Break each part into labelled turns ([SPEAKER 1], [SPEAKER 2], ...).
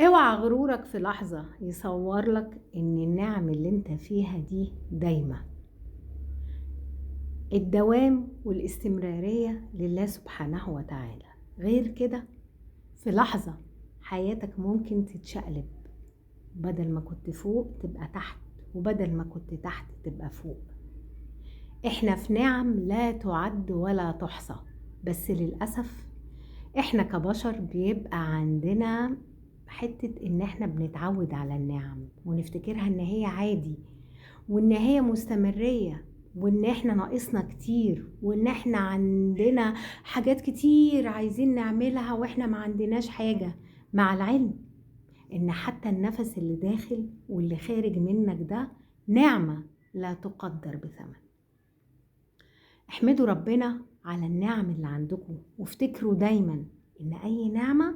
[SPEAKER 1] اوعى غرورك في لحظة يصور لك ان النعم اللي انت فيها دي دايمة. الدوام والاستمرارية لله سبحانه وتعالى، غير كده في لحظة حياتك ممكن تتشقلب، بدل ما كنت فوق تبقى تحت، وبدل ما كنت تحت تبقى فوق. احنا في نعم لا تعد ولا تحصى، بس للأسف احنا كبشر بيبقى عندنا حتة ان احنا بنتعود على النعم ونفتكرها ان هي عادي، وان هي مستمرية، وان احنا ناقصنا كتير، وان احنا عندنا حاجات كتير عايزين نعملها واحنا ما عندناش حاجة. مع العلم ان حتى النفس اللي داخل واللي خارج منك ده نعمة لا تقدر بثمن. احمدوا ربنا على النعم اللي عندكم، وافتكروا دايما ان اي نعمة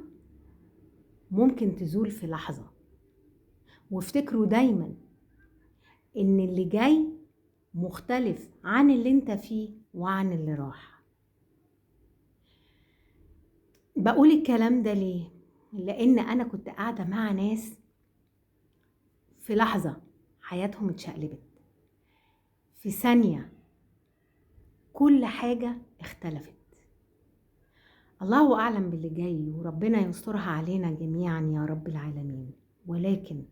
[SPEAKER 1] ممكن تزول في لحظة، وافتكروا دايما ان اللي جاي مختلف عن اللي انت فيه وعن اللي راح. بقول الكلام ده ليه؟ لان انا كنت قاعدة مع ناس في لحظة حياتهم اتشقلبت، في ثانية كل حاجة اختلفت. الله أعلم باللي جاي، وربنا يسترها علينا جميعا يا رب العالمين، ولكن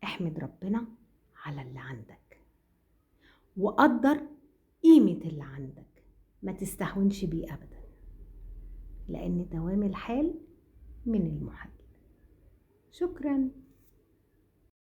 [SPEAKER 1] احمد ربنا على اللي عندك، وقدر قيمة اللي عندك، ما تستهونش بيه أبدا، لأن دوام الحال من المحال. شكرا.